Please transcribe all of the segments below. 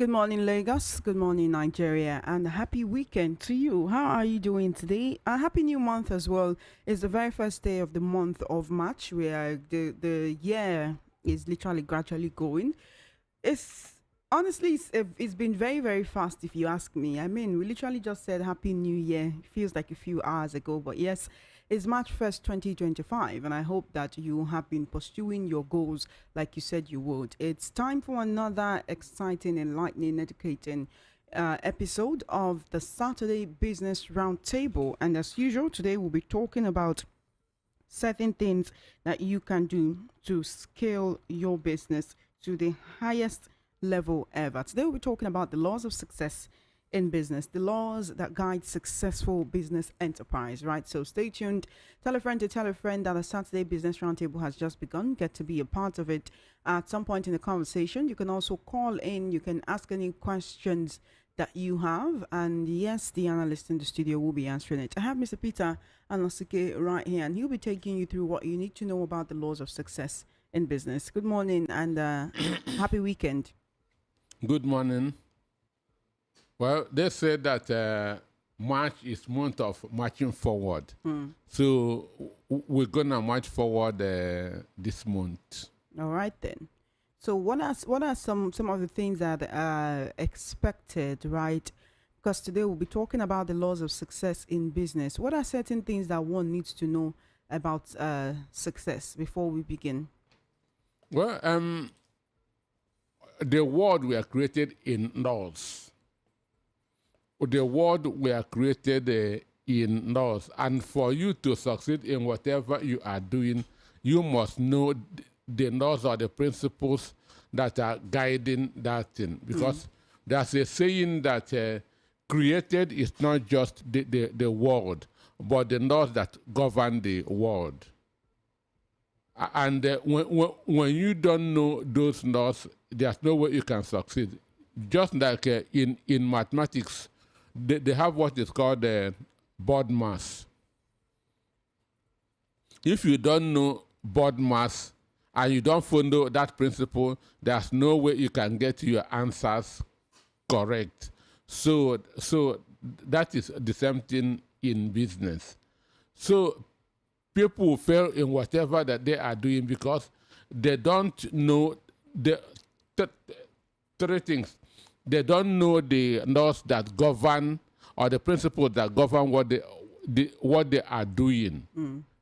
Good morning, Lagos. Good morning, Nigeria, and a happy weekend to you. How are you doing today? A happy new month as well. It's the very first day of the month of March, where the year is literally gradually going. It's honestly, it's been very, very fast if you ask me. I mean, we literally just said Happy New Year. It feels like a few hours ago, but yes, it's March 1st, 2025, and I hope that you have been pursuing your goals like you said you would. It's time for another exciting, enlightening, educating episode of the Saturday Business Roundtable. And as usual, today we'll be talking about certain things that you can do to scale your business to the highest level ever. Today we'll be talking about the laws of success in business, the laws that guide successful business enterprise, right? So stay tuned. Tell a friend to tell a friend that the Saturday Business Roundtable has just begun. Get to be a part of it at some point in the conversation. You can also call in. You can ask any questions that you have. And yes, the analyst in the studio will be answering it. I have Mr. Peter Anosike right here, and he'll be taking you through what you need to know about the laws of success in business. Good morning and happy weekend. Good morning. Well, they said that March is month of marching forward. So we're gonna march forward this month. All right then. So what are some of the things that are expected, right? Because today we'll be talking about the laws of success in business. What are certain things that one needs to know about success before we begin? Well, the world were created in laws. The world were created in laws, and for you to succeed in whatever you are doing, you must know the laws or the principles that are guiding that thing. Because there's a saying that created is not just the world, but the laws that govern the world. And when you don't know those laws, there's no way you can succeed. Just like in mathematics, they have what is called board mass. If you don't know board mass and you don't follow that principle, there's no way you can get your answers correct. So that is the same thing in business. So people fail in whatever that they are doing because they don't know the three things. They don't know the laws that govern or the principles that govern what they are doing.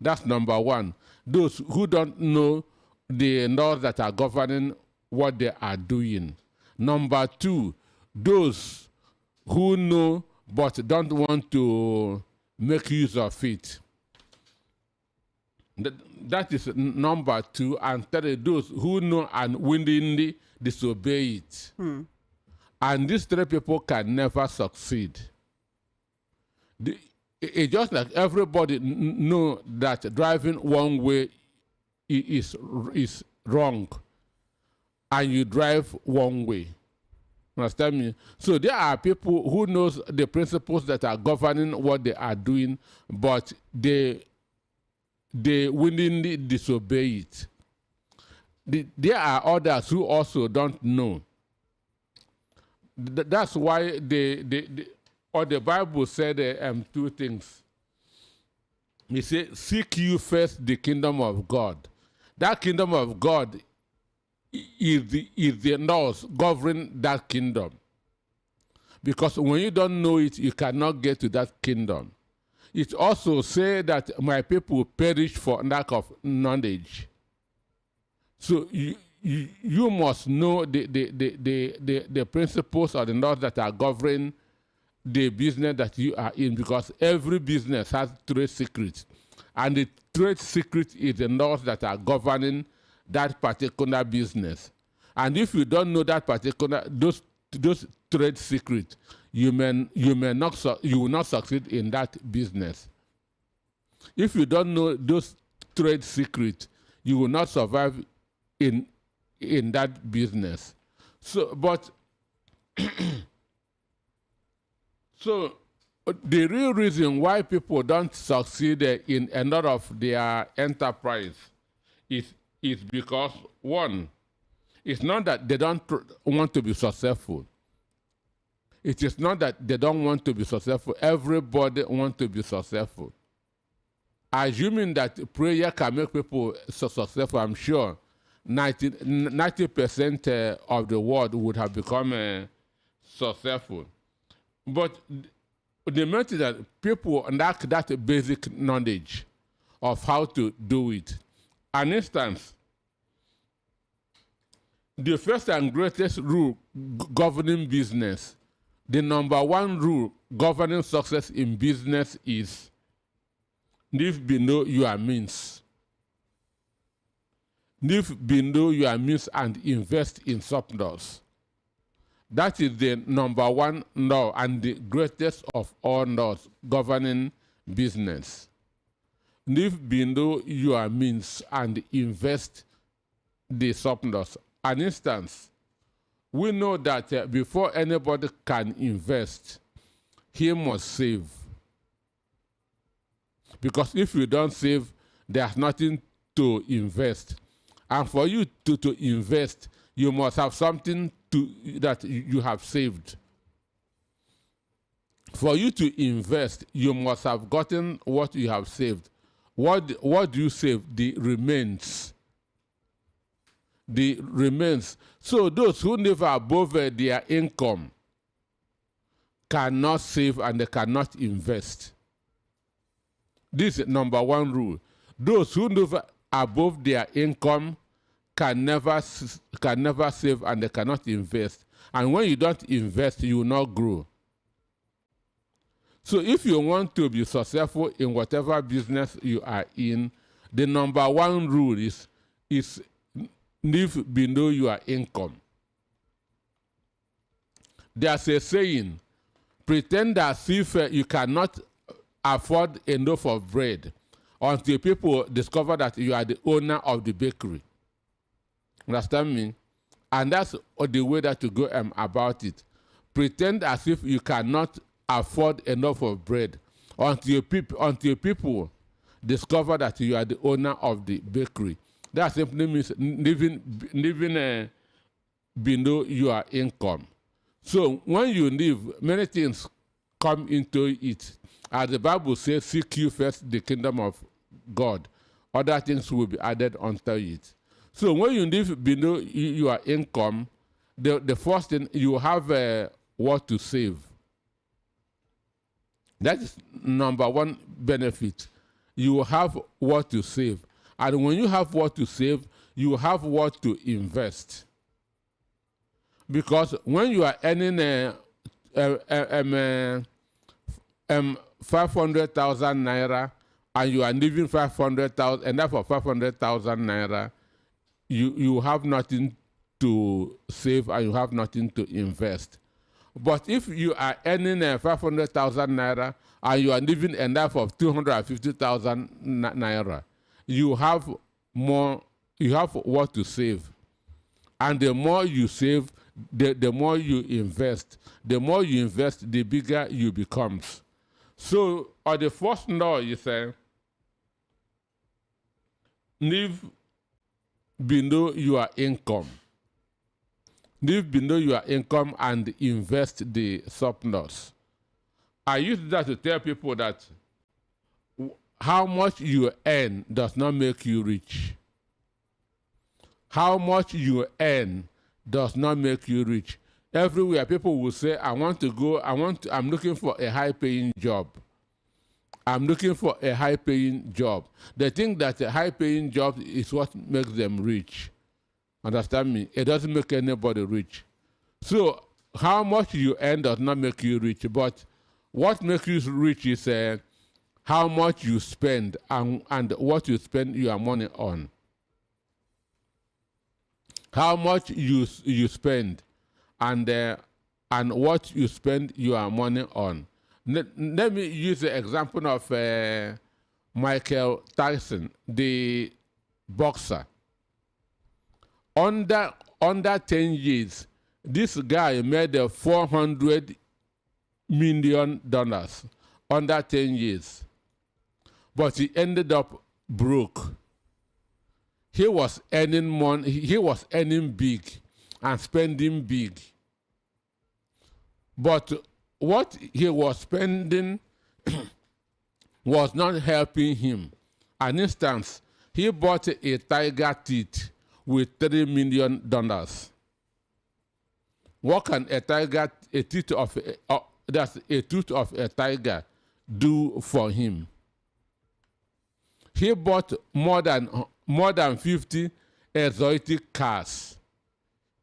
That's number one. Those who don't know the laws that are governing what they are doing. Number two, those who know but don't want to make use of it. That is number two. And three, those who know and willingly disobey it. And these three people can never succeed. It's just like everybody know that driving one way is wrong, and you drive one way. Understand me? So there are people who knows the principles that are governing what they are doing, but they willingly disobey it. There are others who also don't know. That's why the Bible said two things. It said, seek you first the kingdom of God. That kingdom of God is the laws governing that kingdom. Because when you don't know it, you cannot get to that kingdom. It also says that my people perish for lack of knowledge. So you must know the principles or the laws that are governing the business that you are in, because every business has trade secrets. And the trade secret is the laws that are governing that particular business. And if you don't know that particular, those trade secrets, you will not succeed in that business. If you don't know those trade secrets, you will not survive in that business. So, but so the real reason why people don't succeed in a lot of their enterprise is because, one, it's not that they don't want to be successful. It is not that they don't want to be successful. Everybody wants to be successful. Assuming that prayer can make people so successful, I'm sure 90% of the world would have become successful. But the main thing that people lack that basic knowledge of how to do it. An instance, the first and greatest rule governing business, the number one rule governing success in business is live below your means. Live below your means and invest in surplus. That is the number one law and the greatest of all laws governing business. Live below your means and invest the surplus. An instance, we know that before anybody can invest, he must save. Because if you don't save, there's nothing to invest. And for you to invest, you must have something that you have saved. For you to invest, you must have gotten what you have saved. What do you save? The remains. The remains. So those who live above their income cannot save and they cannot invest. This is number one rule. Those who live above their income can never save and they cannot invest. And when you don't invest, you will not grow. So if you want to be successful in whatever business you are in, the number one rule is live below your income. There's a saying, pretend as if you cannot afford a loaf of bread until people discover that you are the owner of the bakery. Understand me? And that's the way that you go about it. Pretend as if you cannot afford enough of bread until people discover that you are the owner of the bakery. That simply means living below your income. So when you live, many things come into it. As the Bible says, seek you first the kingdom of God. Other things will be added unto it. So when you live below your income, the first thing, you have what to save. That is number one benefit. You have what to save. And when you have what to save, you have what to invest. Because when you are earning 500,000 naira and you are living 500,000, and therefore 500,000 naira, you have nothing to save and you have nothing to invest. But if you are earning 500,000 naira and you are living a life of 250,000 naira, you have what to save. And the more you save, the more you invest. The more you invest, the bigger you become. So, the first law is live below your income. Live below your income and invest the surplus. I use that to tell people that how much you earn does not make you rich. How much you earn does not make you rich. Everywhere people will say, I'm looking for a high-paying job. I'm looking for a high-paying job. They think that a high-paying job is what makes them rich. Understand me? It doesn't make anybody rich. So how much you earn does not make you rich, but what makes you rich is how much you spend and what you spend your money on. How much you spend and what you spend your money on. Let me use the example of Michael Tyson, the boxer. Under 10 years, this guy made $400 million under 10 years. But he ended up broke. He was earning money, he was earning big and spending big. But what he was spending was not helping him. An instance, he bought a tiger teeth with $3 million. What can a tooth of a tiger do for him? He bought more than 50 exotic cars.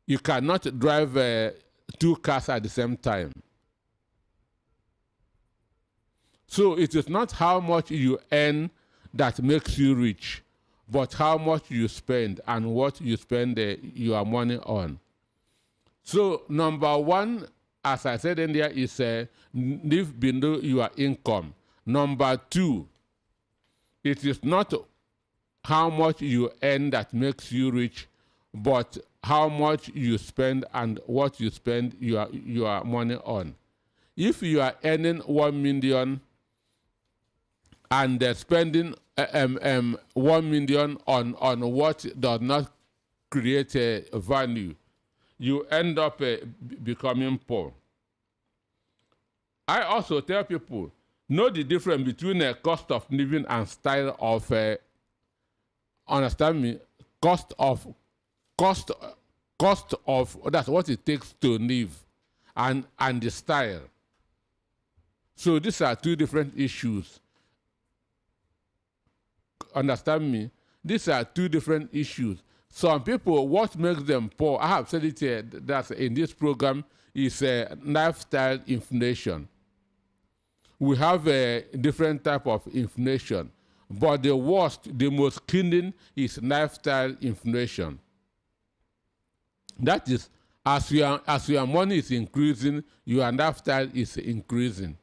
You cannot drive 2 cars at the same time. So it is not how much you earn that makes you rich, but how much you spend and what you spend your money on. So number one, as I said earlier, is live below your income. Number two, it is not how much you earn that makes you rich, but how much you spend and what you spend your money on. If you are earning 1 million and spending 1 million on what does not create a value, you end up becoming poor. I also tell people, know the difference between a cost of living and style of, understand me, cost of, that's what it takes to live, and the style. So these are 2 different issues. Understand me? These are 2 different issues. Some people, what makes them poor, I have said it here, that in this program, is lifestyle inflation. We have a different type of inflation, but the worst, the most killing is lifestyle inflation. That is, as your money is increasing, your lifestyle is increasing.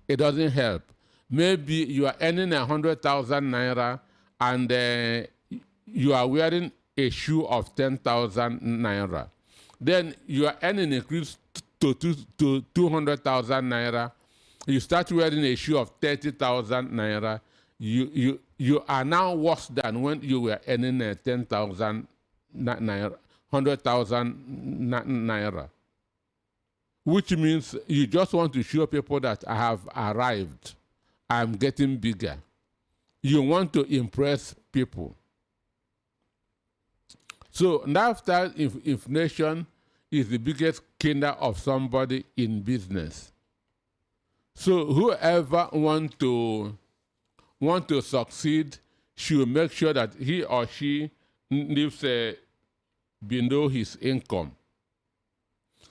It doesn't help. Maybe you are earning 100,000 naira and you are wearing a shoe of 10,000 naira. Then you are earning increase to 200,000 naira. You start wearing a shoe of 30,000 naira. You are now worse than when you were earning 10,000 naira, 100,000 naira. Which means you just want to show people that I have arrived. I'm getting bigger. You want to impress people. So lifestyle inflation is the biggest killer of somebody in business. So whoever want to succeed should make sure that he or she lives below his income.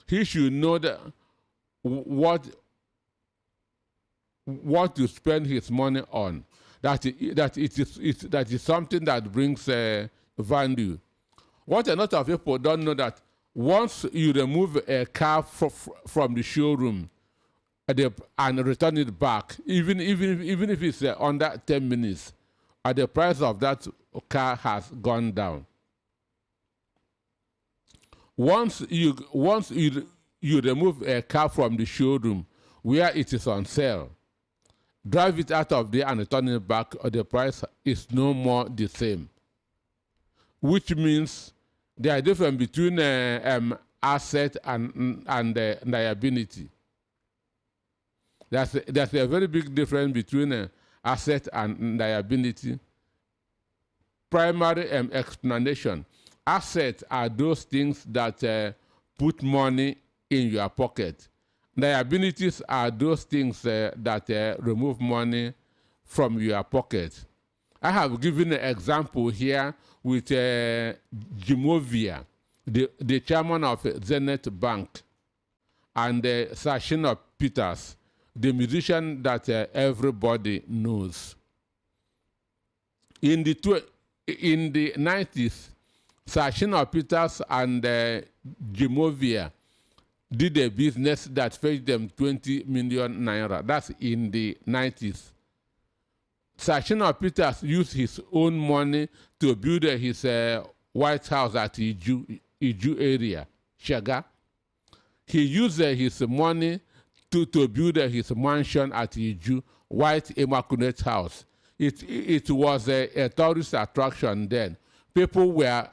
He should know that what to spend his money on. That is something that brings value. What a lot of people don't know, that once you remove a car from the showroom and return it back, even if it's under 10 minutes, the price of that car has gone down. Once you remove a car from the showroom where it is on sale, drive it out of there and return it back, the price is no more the same. Which means there is a difference between asset and liability. There's a very big difference between asset and liability. Primary explanation. Assets are those things that put money in your pocket. Liabilities are those things that remove money from your pocket. I have given an example here with Jimovia, the chairman of Zenith Bank, and Sir Shina Peters, the musician that everybody knows. In the 90s, Sir Shina Peters and Jimovia did a business that fetched them 20 million naira. That's in the 90s. Sir Shina Peters used his own money to build his White House at Iju area, Shaga. He used his money to build his mansion at Iju, White Immaculate House. It was a tourist attraction then. People were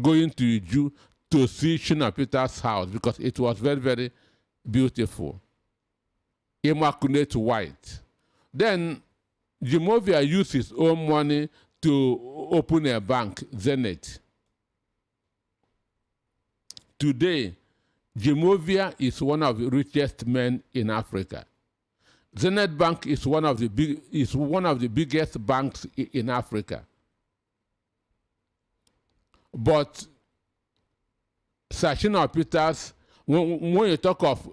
going to Iju to see Shina Peters' house because it was very, very beautiful, immaculate white. Then Jimovia used his own money to open a bank, Zenith. Today, Jimovia is one of the richest men in Africa. Zenith Bank is one of the biggest banks in Africa. But Sir Shina Peters, when you talk of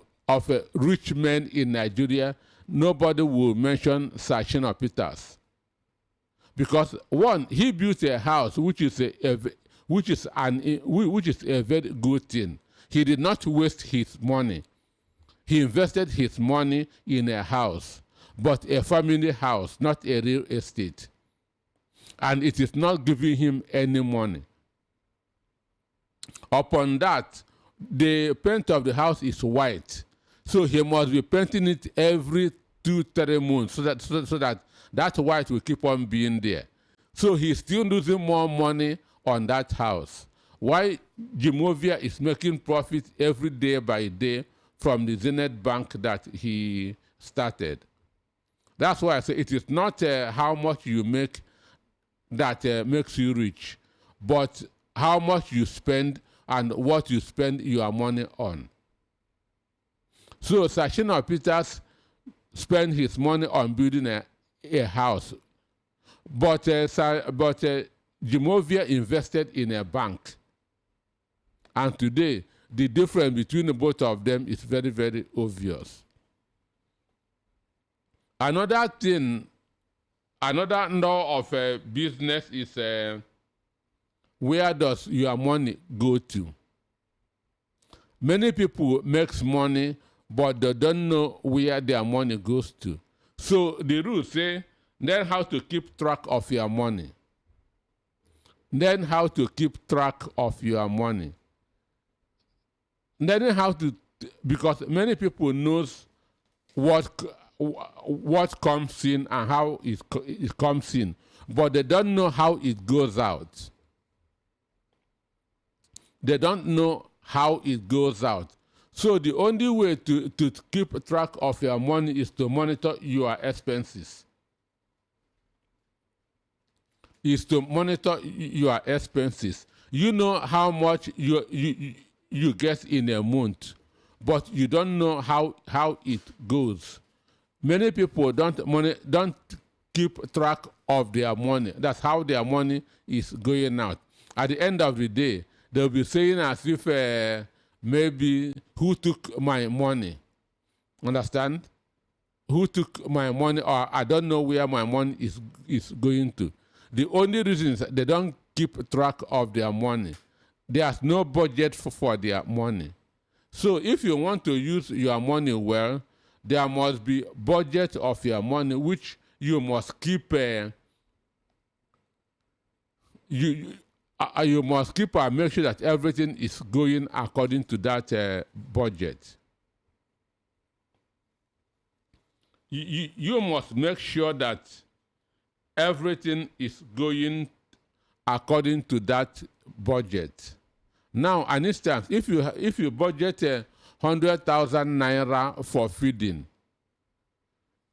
rich men in Nigeria, nobody will mention Sir Shina Peters. Because one, he built a house which is a very good thing. He did not waste his money. He invested his money in a house, but a family house, not a real estate. And it is not giving him any money. Upon that, the paint of the house is white. So he must be painting it every 2-3 months so that white will keep on being there. So he's still losing more money on that house. Why Jimovia is making profit every day by day from the Zenith Bank that he started. That's why I say it is not how much you make that makes you rich, but how much you spend and what you spend your money on. So Sir Shina Peters spent his money on building a house, but Jimovia invested in a bank. And today, the difference between the both of them is very, very obvious. Another thing, another law of business is where does your money go to? Many people make money, but they don't know where their money goes to. So the rules say, learn how to keep track of your money. Learn how to keep track of your money. Learning how to, because many people knows what comes in and how it comes in, but they don't know how it goes out. They don't know how it goes out. So the only way to keep track of your money is to monitor your expenses. Is to monitor your expenses. You know how much you get in a month, but you don't know how it goes. Many people don't keep track of their money. That's how their money is going out. At the end of the day, they'll be saying as if maybe who took my money? Understand? Who took my money, or I don't know where my money is going to. The only reason is they don't keep track of their money. There's no budget for their money. So if you want to use your money well, there must be budget of your money, which you must keep. You must keep and make sure that everything is going according to that budget. You must make sure that everything is going according to that budget. Now, an instance, if you budget 100,000 naira for feeding,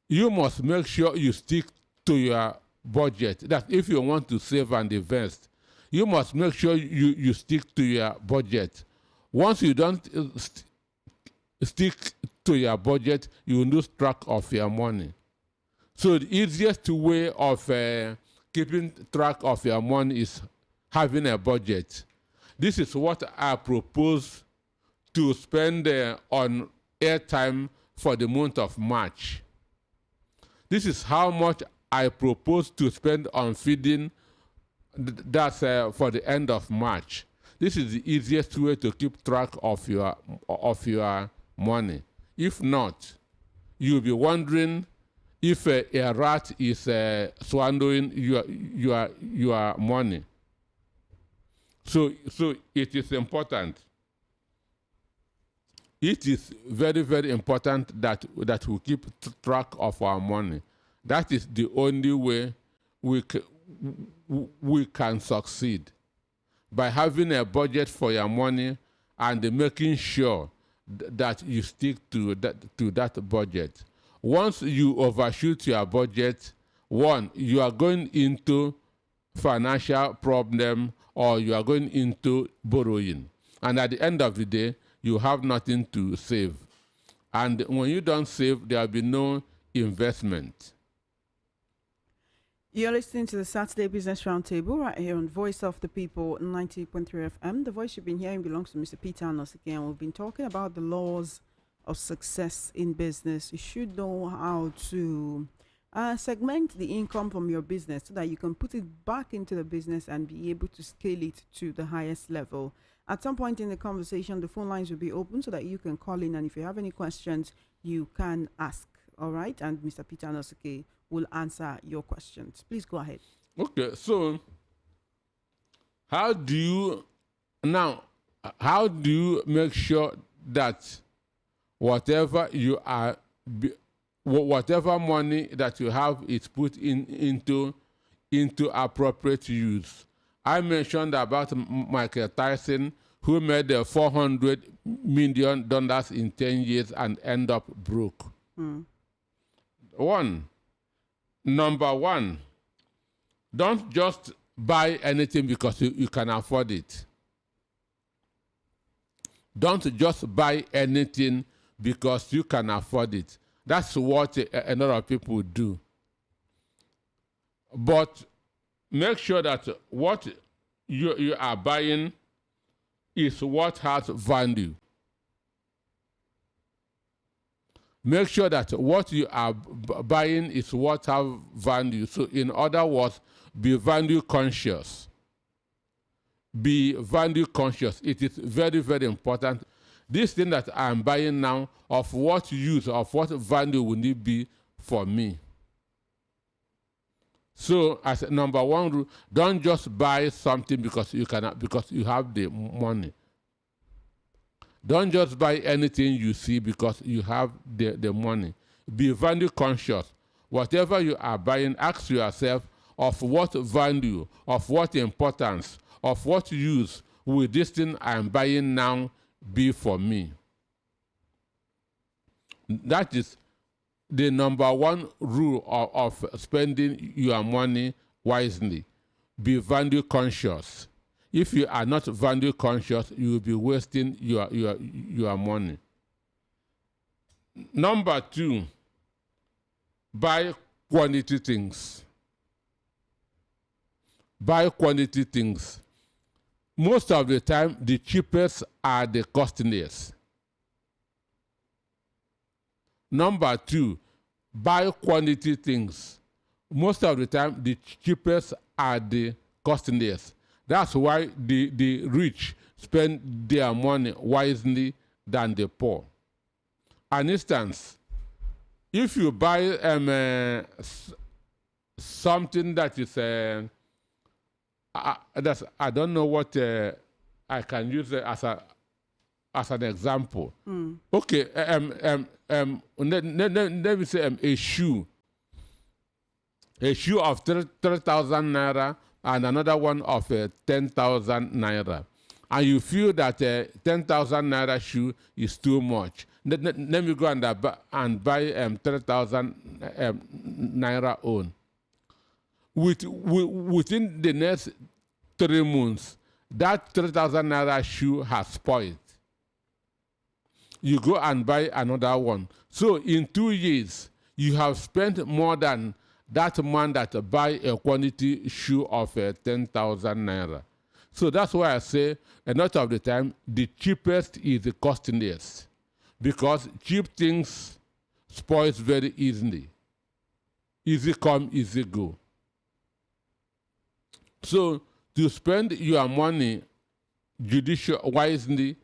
you must make sure you stick to your budget. That if you want to save and invest, you must make sure you stick to your budget. Once you don't stick to your budget, you lose track of your money. So the easiest way of keeping track of your money is having a budget. This is what I propose to spend on airtime for the month of March. This is how much I propose to spend on feeding. That's for the end of March. This is the easiest way to keep track of your money. If not, you'll be wondering if a rat is swallowing your money. So it is important. It is very, very important that we keep track of our money. That is the only way we can succeed, by having a budget for your money and making sure that you stick to that budget. Once you overshoot your budget, one, you are going into financial problem or you are going into borrowing. And at the end of the day, you have nothing to save. And when you don't save, there will be no investment. You're listening to the Saturday Business Roundtable right here on Voice of the People 90.3 FM. The voice you've been hearing belongs to Mr. Peter Anosike, and we've been talking about the laws of success in business. You should know how to segment the income from your business so that you can put it back into the business and be able to scale it to the highest level. At some point in the conversation, the phone lines will be open so that you can call in, and if you have any questions, you can ask. All right, and Mr. Peter Anosike will answer your questions. Please go ahead. Okay, so how do you make sure that whatever money that you have is put into appropriate use? I mentioned about Michael Tyson, who made $400 million in 10 years and end up broke. Number one, don't just buy anything because you can afford it. Don't just buy anything because you can afford it. That's what a lot of people do. But make sure that what you are buying is what has value. Make sure that what you are buying is what has value. So in other words, be value conscious. Be value conscious. It is very, very important. This thing that I'm buying now, of what use, of what value will it be for me? So as a number one rule, don't just buy something because you have the money. Don't just buy anything you see because you have the money. Be value conscious. Whatever you are buying, ask yourself of what value, of what importance, of what use will this thing I'm buying now be for me? That is the number one rule of spending your money wisely. Be value conscious. If you are not value conscious, you will be wasting your money. Number two, buy quality things. Buy quality things. Most of the time, the cheapest are the costliest. Number two, buy quality things. Most of the time, the cheapest are the costliest. That's why the rich spend their money wisely than the poor. An instance, if you buy something that is I don't know what I can use as an example. Okay, let me say a shoe of 3,000 naira and another one of 10,000 naira, and you feel that 10,000 naira shoe is too much. Let me go and buy 3,000 naira own. Within the next 3 months, that 3,000 naira shoe has spoiled. You go and buy another one. So in 2 years, you have spent more than that man that buy a quantity shoe of 10,000 naira. So that's why I say a lot of the time, the cheapest is the costliest, because cheap things spoils very easily. Easy come, easy go. So to spend your money wisely,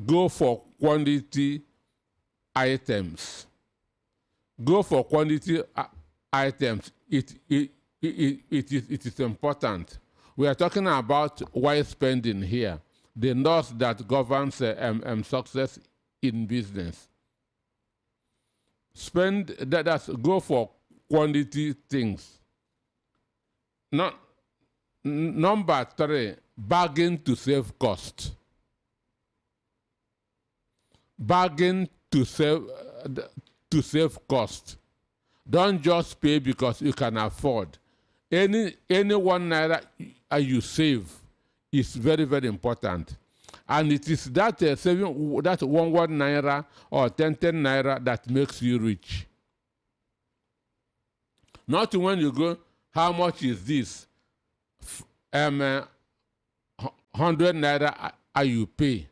go for quality items. Go for quality items. It is important. We are talking about wise spending here, the laws that governs success in business. Go for quality things. Number 3, bargain to save cost. bargain to save cost. Don't just pay because you can afford. Any 1 naira you save is very, very important. And it is that saving that 1 naira or 10 naira that makes you rich. Not when you go, how much is this? 100 naira you pay.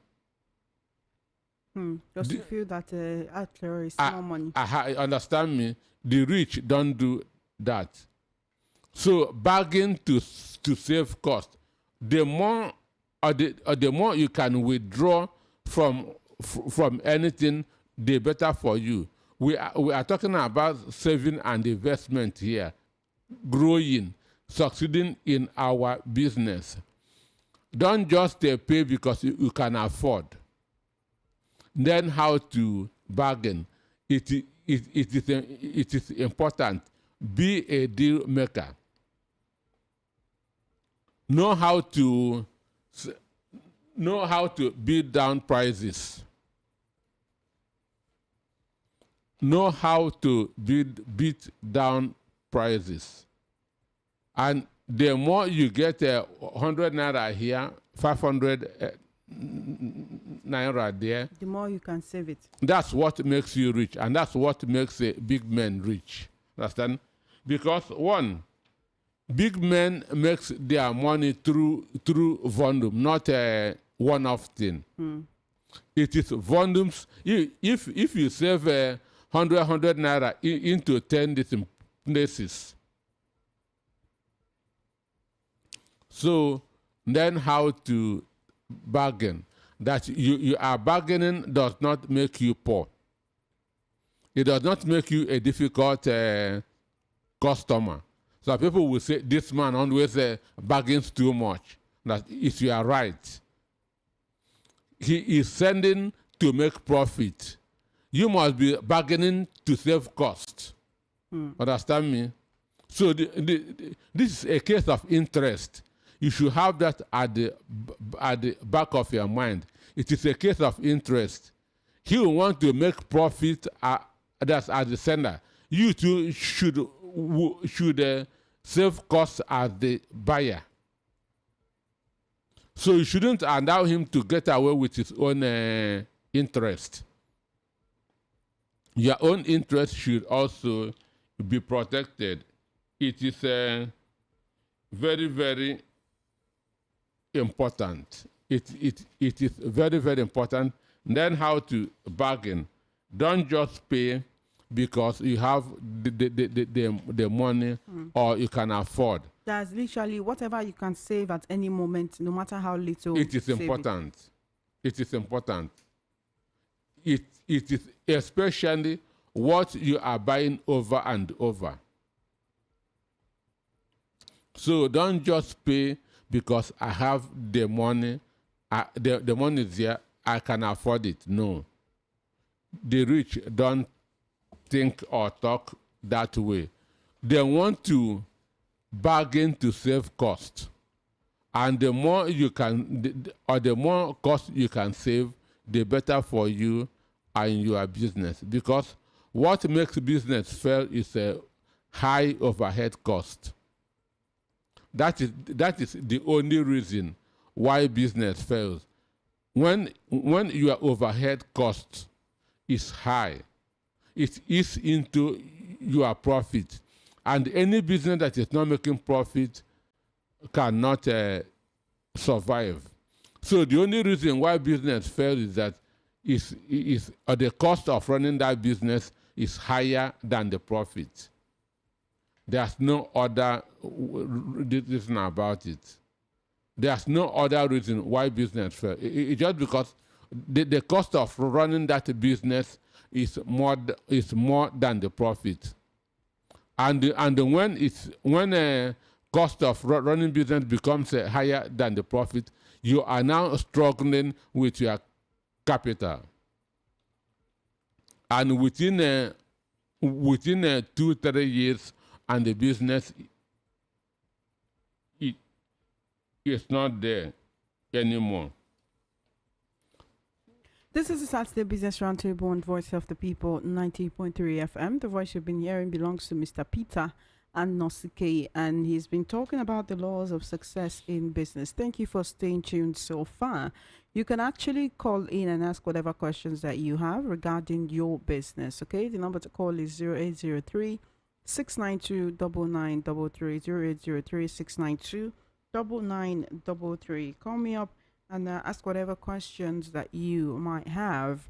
Just you feel that actually is small money. Understand me? The rich don't do that. So bargain to save cost. The more the more you can withdraw from anything, the better for you. We are talking about saving and investment here, growing, succeeding in our business. Don't just pay because you can afford. Learn how to bargain. It is important. Be a deal maker. Know how to beat down prices. Know how to beat down prices. And the more you get 100 naira here, 500 naira there, the more you can save it. That's what makes you rich, and that's what makes a big man rich. Understand? Because one, big men makes their money through volume, not a one-off thing. It is volumes. If you save 100 naira into 10 different places, so learn how to bargain. That you are bargaining does not make you poor. It does not make you a difficult customer. So people will say, this man always bargains too much. That if you are right, he is sending to make profit. You must be bargaining to save cost. Understand me? So this is a case of interest. You should have that at the back of your mind. It is a case of interest. He will want to make profit that's at the sender. You too should save costs as the buyer. So you shouldn't allow him to get away with his own interest. Your own interest should also be protected. It is very, very important. It is very, very important. Learn how to bargain. Don't just pay because you have the money or you can afford. That's literally whatever you can save at any moment, no matter how little. It is important. It is important. It is especially what you are buying over and over. So don't just pay because I have the money. The money is there. I can afford it. No. The rich don't think or talk that way. They want to bargain to save cost. And the more you can, or the more cost you can save, the better for you and your business. Because what makes business fail is a high overhead cost. That is the only reason why business fails. When your overhead cost is high, it eats into your profit. And any business that is not making profit cannot survive. So the only reason why business fails is that the cost of running that business is higher than the profit. There's no other reason about it. There's no other reason why business fails. It's just because the cost of running that business is more than the profit. And when a cost of running business becomes higher than the profit, you are now struggling with your capital. And within 2-3 years, and the business is not there anymore. This is the Saturday Business Roundtable on Voice of the People 90.3 FM. The voice you've been hearing belongs to Mr. Peter and Nosike, and he's been talking about the laws of success in business. Thank you for staying tuned so far. You can actually call in and ask whatever questions that you have regarding your business. Okay, the number to call is 0803 692 9933 0803 692 9933. Call me up and ask whatever questions that you might have.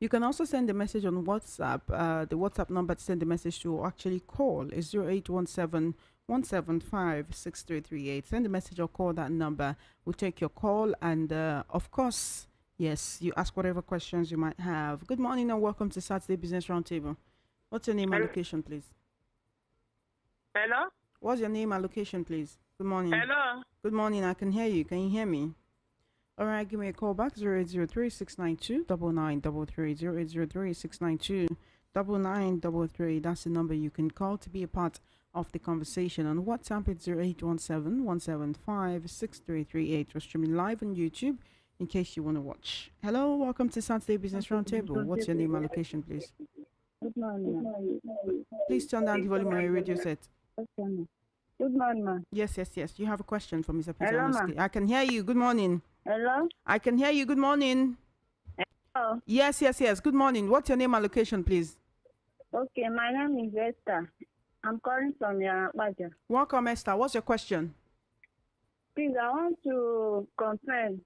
You can also send a message on WhatsApp. The WhatsApp number to send the message to or actually call is 0817 175 6338. Send a message or call that number. We'll take your call and, of course, yes, you ask whatever questions you might have. Good morning and welcome to Saturday Business Roundtable. What's your name and location, please? Hello? What's your name and location, please? Good morning. Hello? Good morning. I can hear you. Can you hear me? All right, give me a call back 0803 692 9933 0803 692 9933. That's the number you can call to be a part of the conversation. On WhatsApp, it's 0817 175 6338. We're streaming live on YouTube in case you want to watch. Hello, welcome to Saturday Business Roundtable. What's your name and location, please? Good morning. Please turn down the volume on your radio set. Good morning, ma. Yes. You have a question for Mr. Peter. Hello, ma. I can hear you. Good morning. Hello? I can hear you. Good morning. Oh, Yes. Good morning. What's your name and location, please? okay. My name is Esther. I'm calling from Yarabaja. Welcome, Esther. What's your question? Please, I want to confirm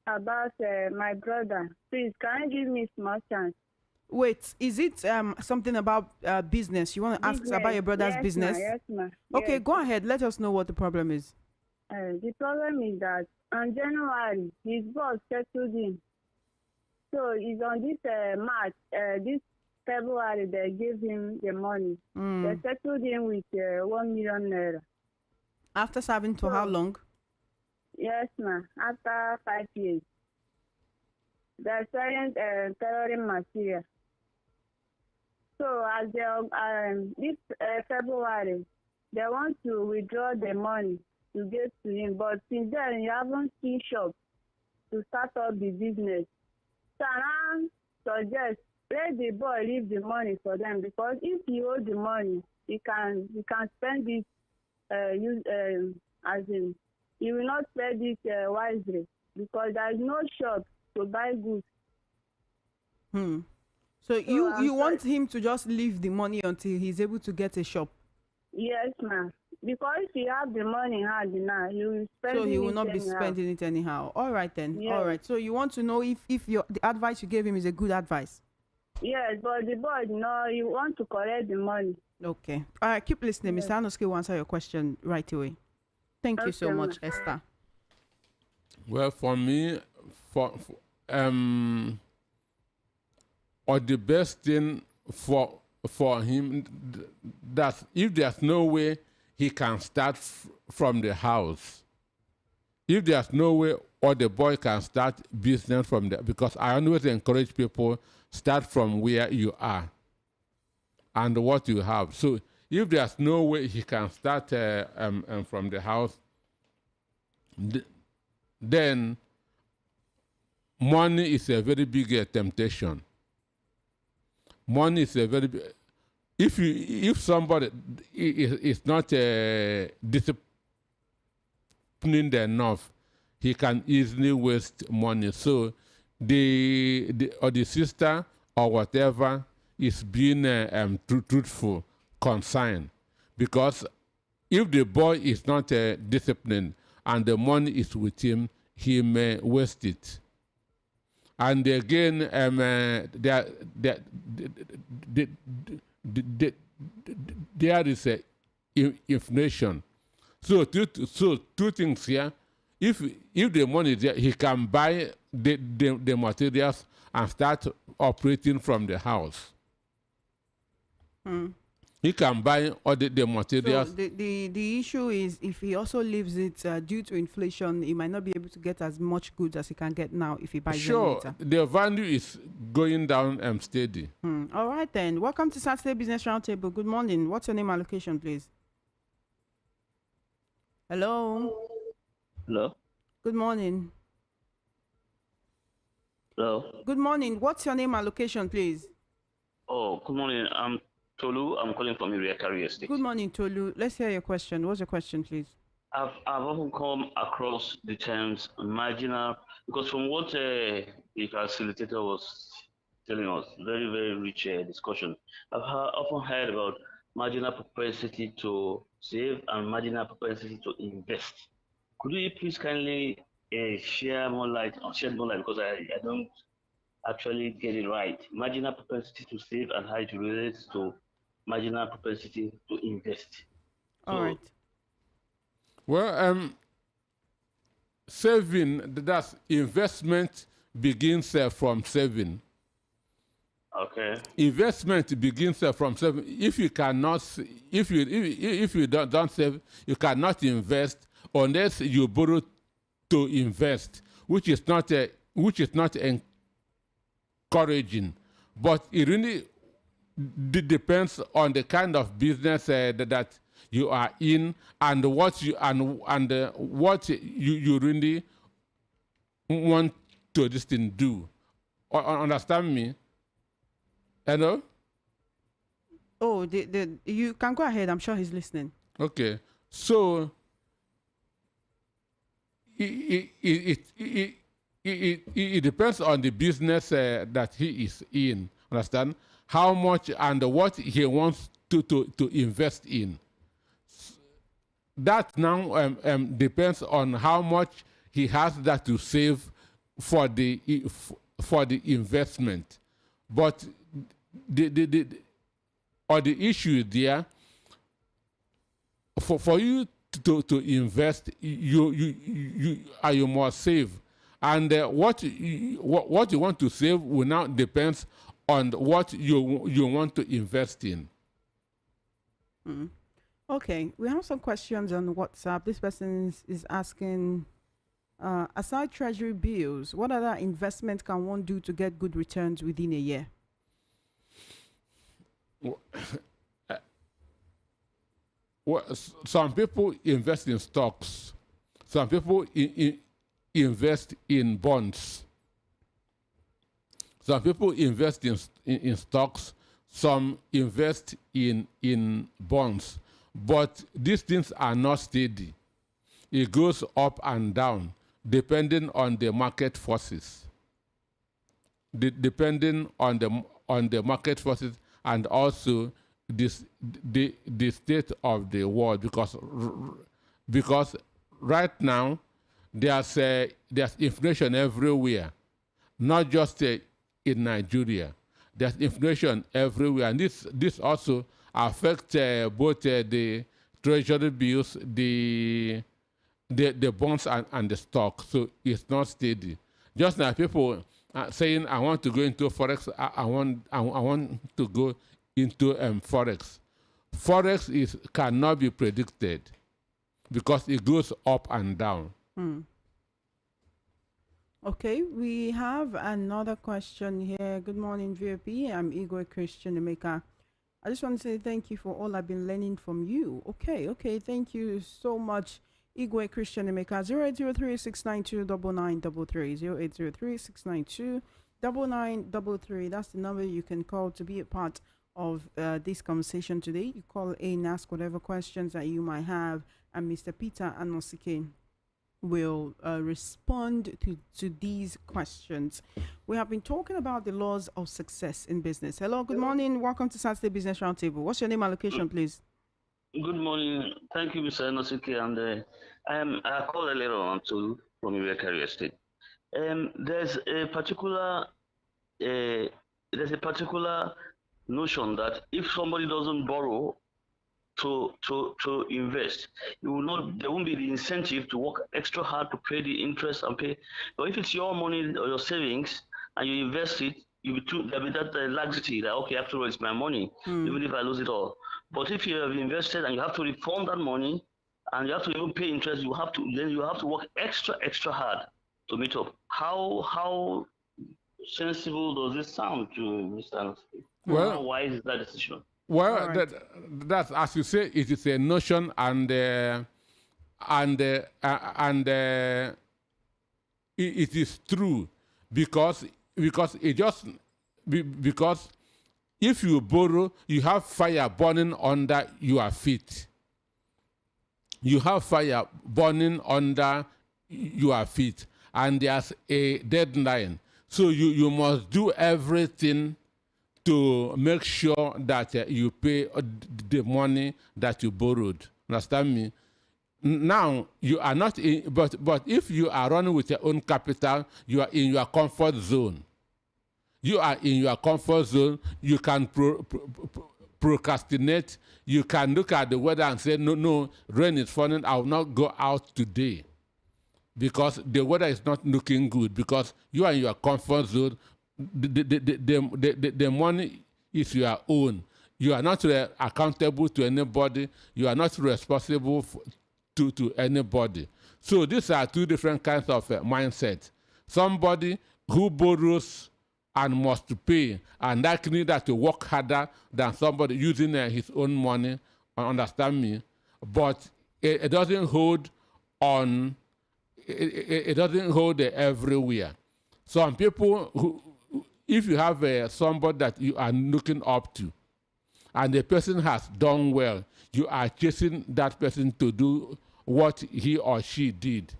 about my brother. Please, can you give me small chance? Wait, is it something about business? You want to ask about your brother's Yes, business? Ma. Yes, ma. Okay, Yes. go ahead. Let us know what the problem is. The problem is that on January, his boss settled in. So it's on this March, this February, they gave him the money. They settled in with 1 million naira. After serving for how long? Yes, ma. After 5 years. They're selling tailoring material. So as they, this February, they want to withdraw the money to get to him. But since then, you haven't seen shops to start up the business. So I suggest let the boy leave the money for them, because if he owes the money, he can spend it as in he will not spend it wisely, because there is no shop to buy goods. So you I'm want him to just leave the money until he's able to get a shop. Yes, ma'am. Because if you have the money handy now, you will spend it. So he will not be anyhow. spending it anyhow. All right then. Yes. All right. So you want to know if the advice you gave him is a good advice. Yes, but the boy, no, you want to collect the money. Okay. All right. Keep listening. Mr. Anoski will answer your question right away. Thank you so Okay, much, ma'am. Esther. Well, for me, or the best thing for him, that if there's no way he can start from the house, if there's no way, or the boy can start business from there, because I always encourage people start from where you are and what you have. So if there's no way he can start from the house, then money is a very big temptation. Money is a very big. If somebody is not disciplined enough, he can easily waste money. So the sister or whatever is being truthful, concerned, because if the boy is not disciplined and the money is with him, he may waste it. And again, there is a inflation. So two things here. If the money is there, he can buy the materials and start operating from the house. He can buy all the materials. So the issue is if he also leaves it due to inflation, he might not be able to get as much goods as he can get now if he buys them Sure, later. the value is going down steady. All right then. Welcome to Saturday Business Roundtable. Good morning. What's your name and location, please? Hello. Hello. Good morning. Hello. Good morning. What's your name and location, please? Oh, good morning. I'm Tolu. I'm calling from Area Carrier State. Good morning, Tolu. Let's hear your question. What's your question, please? I've often come across the terms marginal because from what the facilitator was telling us, very, very rich discussion. Often heard about marginal propensity to save and marginal propensity to invest. Could you please kindly shed more light because I don't actually get it right. Marginal propensity to save and how it relates to marginal propensity to invest. All right. Well, saving, that's investment begins from saving. Okay. Investment begins from saving. If you cannot, if you don't save, you cannot invest unless you borrow to invest, which is not encouraging. But it really depends on the kind of business that you are in and what you what you really want to this thing do. Understand me? Hello? Oh, you can go ahead. I'm sure he's listening. Okay. So it depends on the business that he is in. Understand? How much and what he wants to invest in. That now depends on how much he has that to save for the investment. But the issue there for you to invest, you must save, and what you want to save will now depends on what you want to invest in. Mm. Okay, we have some questions on WhatsApp. This person is asking, aside treasury bills, what other investment can one do to get good returns within a year? Well, some people invest in stocks. Some people invest in bonds. Some people invest in stocks. Some invest in bonds. But these things are not steady. It goes up and down depending on the market forces. Depending on the market forces and also the state of the world, because right now there's inflation everywhere, not just in Nigeria. There's inflation everywhere, and this also affects both the treasury bills, the bonds and the stock. So it's not steady. Just like people saying, "I want to go into forex. I want to go into forex." Forex cannot be predicted because it goes up and down. Okay, we have another question here. Good morning, VOP. I'm Igwe Christian Emeka. I just want to say thank you for all I've been learning from you. Okay. Thank you so much, Igwe Christian Emeka. 0803-692-9933. 0803-692-9933. That's the number you can call to be a part of this conversation today. You call in, ask whatever questions that you might have, and Mr. Peter Anosike will respond to these questions. We have been talking about the laws of success in business. Hello, good morning. Welcome to Saturday Business Roundtable. What's your name and location, please? Good morning. Thank you, Mr. Anosike. And I called earlier on from Area Carrier State. There's a particular notion that if somebody doesn't borrow to invest, there won't be the incentive to work extra hard to pay the interest and pay. But if it's your money or your savings and you invest it, there'll be that laxity that, okay, after all, it's my money, even if I lose it all. But if you have invested and you have to refund that money and you have to even pay interest, you have to work extra hard to meet up. How sensible does this sound to Mr. Anosike? Well, how wise is that decision? Well, Right. that's as you say, it is a notion, and it is true, because because it just because if you borrow, you have fire burning under your feet. You have fire burning under your feet, and there's a deadline. So you must do everything to make sure that you pay the money that you borrowed. Understand me? Now you are not in, but if you are running with your own capital, you are in your comfort zone. You are in your comfort zone. You can procrastinate. You can look at the weather and say, no, rain is falling. I will not go out today because the weather is not looking good, because you are in your comfort zone. The money is your own. You are not accountable to anybody. You are not responsible to anybody. So these are two different kinds of mindset. Somebody who borrows and must pay, and likely that to work harder than somebody using his own money, understand me? But it doesn't hold on, it doesn't hold everywhere. Some people, who, if you have somebody that you are looking up to, and the person has done well, you are chasing that person to do what he or she did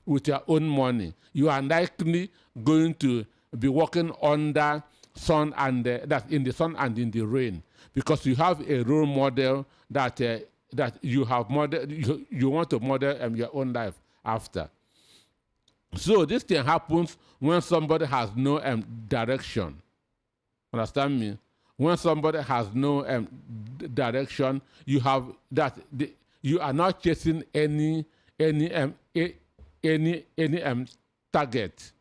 with your own money. You are likely going to be working under sun and that in the sun and in the rain, because you have a role model that that you have model. You want to model your own life after. So this thing happens when somebody has no direction. Understand me? When somebody has no direction, you have that you are not chasing any target.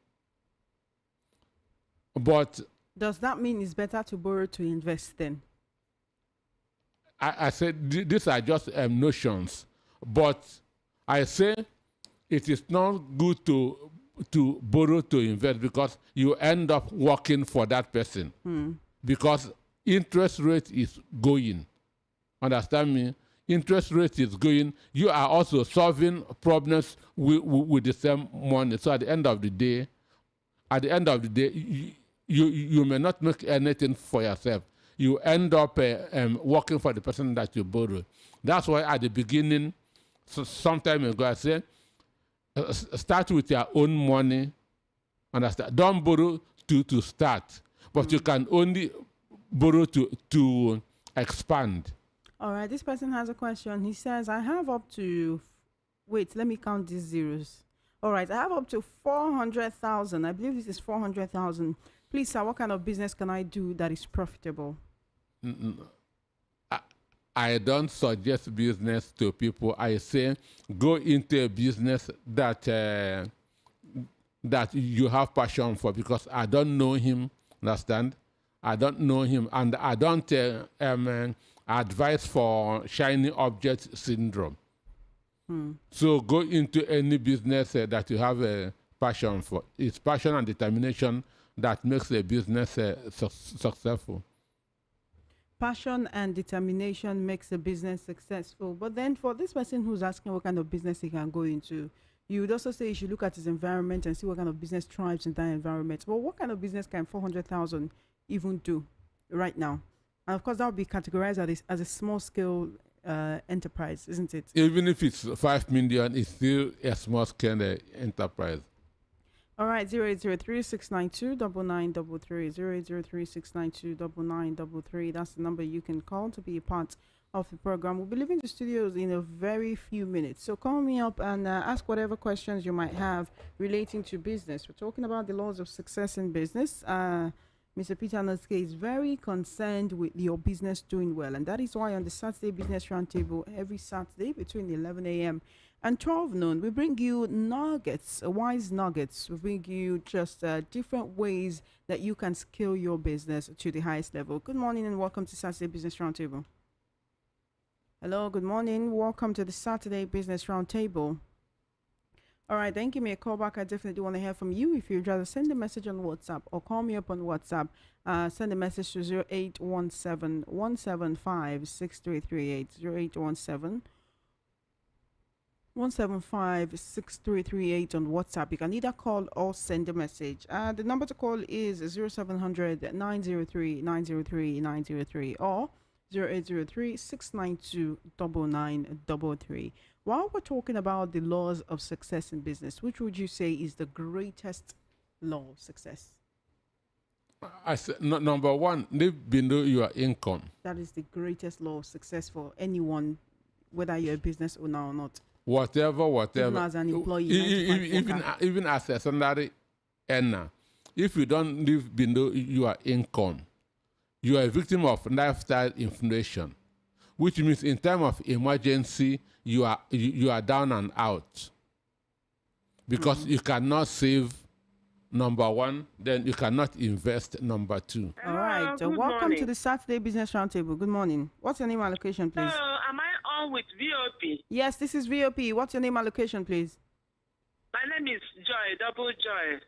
But does that mean it's better to borrow to invest then? I said these are just notions, but I say it is not good to borrow to invest, because you end up working for that person, because interest rate is going. Understand me? Interest rate is going. You are also solving problems with the same money. So at the end of the day, you may not make anything for yourself. You end up working for the person that you borrow. That's why at the beginning, some time ago, I said, start with your own money. Understand? Don't borrow to start, but you can only borrow to expand. All right, this person has a question. He says, I have up to, wait, let me count these zeros. All right, I have up to 400,000. I believe this is 400,000. Please, sir, what kind of business can I do that is profitable? I don't suggest business to people. I say go into a business that that you have passion for, because I don't know him. Understand? I don't know him, and I don't advise for shiny object syndrome. So go into any business that you have a passion for. It's passion and determination that makes a business successful. Passion and determination makes a business successful. But then for this person who's asking what kind of business he can go into, you would also say you should look at his environment and see what kind of business thrives in that environment. Well, what kind of business can 400,000 even do right now? And of course, that would be categorized as a small scale enterprise, isn't it? Even if it's 5 million, it's still a small scale enterprise. All right, 0803-692-9933, 0803-692-9933. That's the number you can call to be a part of the program. We'll be leaving the studios in a very few minutes. So call me up and ask whatever questions you might have relating to business. We're talking about the laws of success in business. Mr. Peter Noske is very concerned with your business doing well, and that is why on the Saturday Business Roundtable every Saturday between 11 a.m. and 12 noon, we bring you nuggets, wise nuggets. We bring you just different ways that you can scale your business to the highest level. Good morning and welcome to Saturday Business Roundtable. Hello, good morning. Welcome to the Saturday Business Roundtable. All right, then give me a call back. I definitely want to hear from you. If you'd rather send a message on WhatsApp or call me up on WhatsApp, send a message to 0817-175-6338, 0817 175-6338 on WhatsApp. You can either call or send a message. The number to call is 0700-903-903-903 or 0803-692-9933. While we're talking about the laws of success in business, which would you say is the greatest law of success? I said, number one, live below your income. That is the greatest law of success for anyone, whether you're a business owner or not. Whatever. Even as an employee, even as a salary earner, if you don't live below your income, you are a victim of lifestyle inflation, which means in time of emergency, you are down and out because you cannot save. Number one, then you cannot invest. Number two. All right. Good Welcome morning. to the Saturday Business Roundtable. Good morning. What's your name and location, please? Am I on with VOP? Yes, this is VOP. What's your name and location, please? My name is Joy, Double Joy.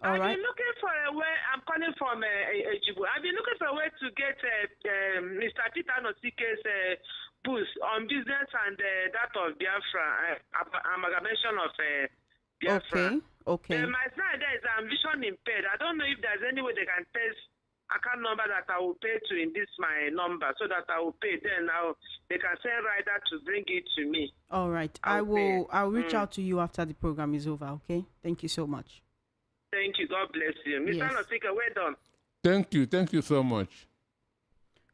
All I've right. been looking for a way. I'm calling from Ejibu. I've been looking for a way to get Mr. Peter Nosike's boost on business and that of Biafra, amalgamation of Biafra. Okay. My son there is vision impaired. I don't know if there's any way they can test account number that I will pay to in this my number so that I will pay. Then they can send rider to bring it to me. All right. I'll reach out to you after the program is over. Okay. Thank you so much. Thank you. God bless you. Mr. Yes. Nosika, well done. Thank you so much.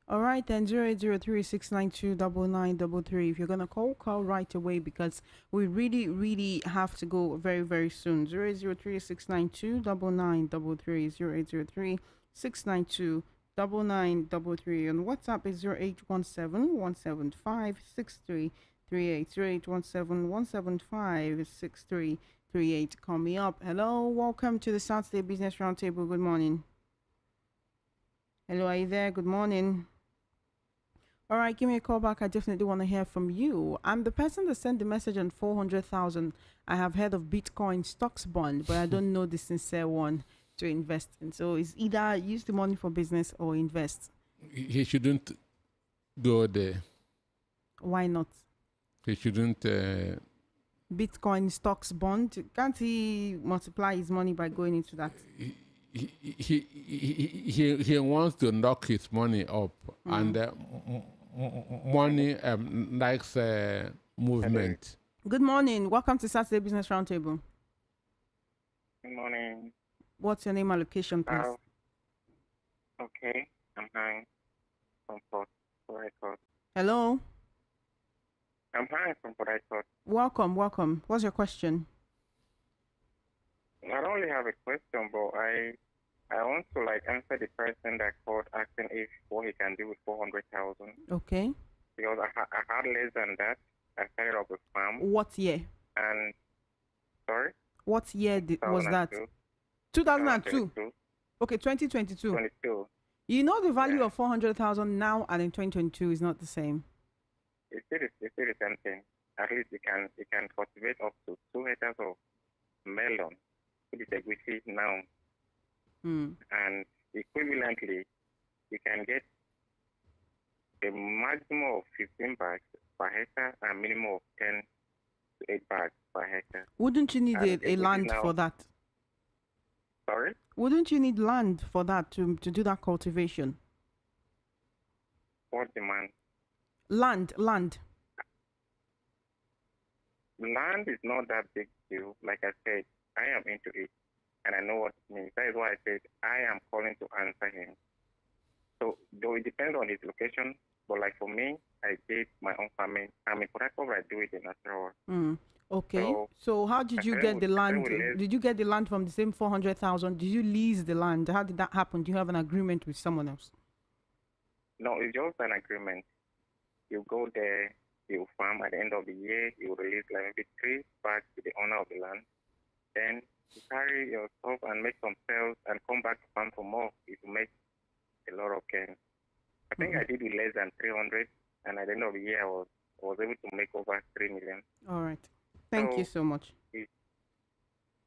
All right, then 0803-692-9933. If you're gonna call right away because we really have to go very soon. 0803-692-9933. 0803-692-9933. And WhatsApp is 0817-175-6338. 0817-175-6338. Call me up. Hello, welcome to the Saturday Business Roundtable. Good morning. Hello, are you there? Good morning. All right, give me a call back. I definitely want to hear from you. I'm the person that sent the message on 400,000. I have heard of Bitcoin stocks bond, but I don't know the sincere one to invest in. So it's either use the money for business or invest. He shouldn't go there. Why not? He shouldn't. Bitcoin stocks bond. Can't he multiply his money by going into that? He wants to knock his money up, and money likes movement. Good morning. Welcome to Saturday Business Roundtable. Good morning. What's your name and location, please? Okay, I'm Hank from Port Harcourt. Hello. I'm Hank from Port Harcourt. Welcome. What's your question? I don't really have a question, but I want to answer the person that called asking if what he can do with 400,000. Okay. Because I had less than that. I started up a farm. What year? And sorry. What year was that? 2002. Okay, 2022. 22. You know the value of 400,000 now and in 2022 is not the same. It's still the same thing. At least you can cultivate up to 2 hectares of melon, which is equity now. And equivalently, you can get a maximum of 15 bags per hectare and a minimum of 10 to 8 bags per hectare. Wouldn't you need a land for that? Sorry? Wouldn't you need land for that to do that cultivation? What demand? Land. Land is not that big deal. Like I said, I am into it. And I know what it means. That is why I said I am calling to answer him. So, though it depends on his location, but like for me, I did my own farming. I mean, I do it in Nasarawa. Okay. So how did you get the land? Did you get the land from the same 400,000? Did you lease the land? How did that happen? Do you have an agreement with someone else? No, it's just an agreement. You go there, you farm. At the end of the year, you release maybe 3 bags to the owner of the land. Then you carry your stuff and make some sales and come back to farm for more. It will make a lot of gain. I think I did with less than 300, and at the end of the year, I was able to make over 3 million. All right. Thank you so much.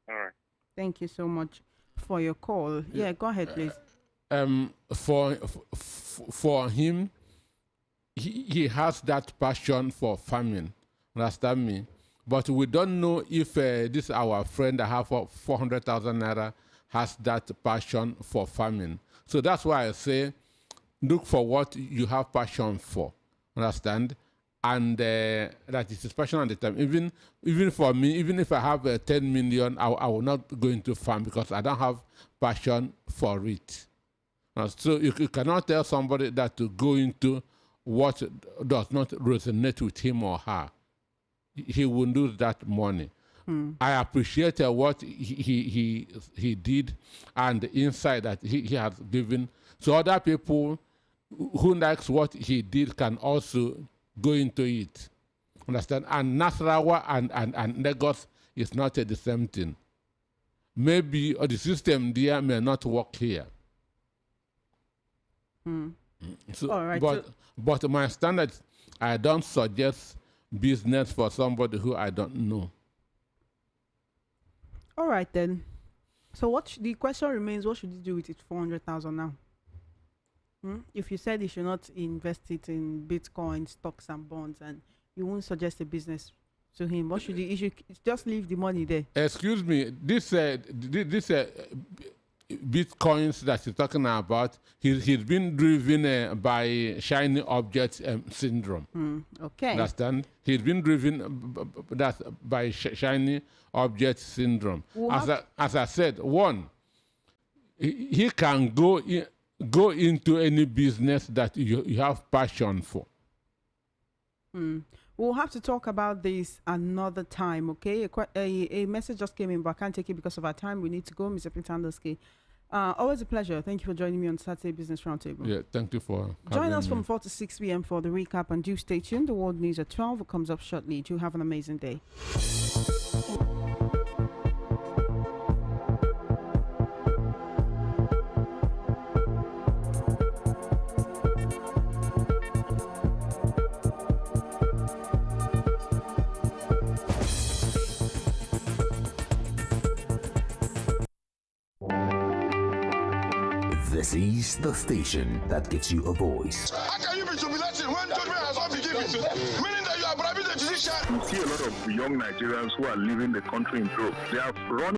All right. Thank you so much for your call. Yeah, go ahead, please. For him, he has that passion for farming Understand me? But we don't know if this our friend that have 400,000 naira has that passion for farming. So that's why I say, look for what you have passion for. Understand? And that is his passion at the time. Even for me, even if I have 10 million, I will not go into farm because I don't have passion for it. So you cannot tell somebody that to go into what does not resonate with him or her. He will lose that money. I appreciate what he did and the insight that he has given. So other people who likes what he did can also go into it. Understand? And Nasarawa and Lagos is not the same thing. Maybe the system there may not work here. So, All right, but my standards, I don't suggest business for somebody who I don't know. All right then. So the question remains, what should you do with it 400,000 now? If you said you should not invest it in Bitcoin, stocks and bonds, and you won't suggest a business to him, what should you should just leave the money there? Excuse me, this Bitcoins that you're talking about, he's been driven by shiny object syndrome. Okay. Understand? He's been driven by shiny object syndrome. As I said, one, he can go into any business that you have passion for. We'll have to talk about this another time, okay? A message just came in, but I can't take it because of our time. We need to go, Mr. Peter Andersky. Always a pleasure. Thank you for joining me on Saturday Business Roundtable. Yeah, thank you for Join us from 4 to 6 p.m. for the recap, and do stay tuned. The world news at 12 comes up shortly. Do have an amazing day. This is the station that gives you a voice. How can you be jubilating when judgment has not been given? Meaning that you are bribing the judiciary. You see a lot of young Nigerians who are leaving the country in droves. They are running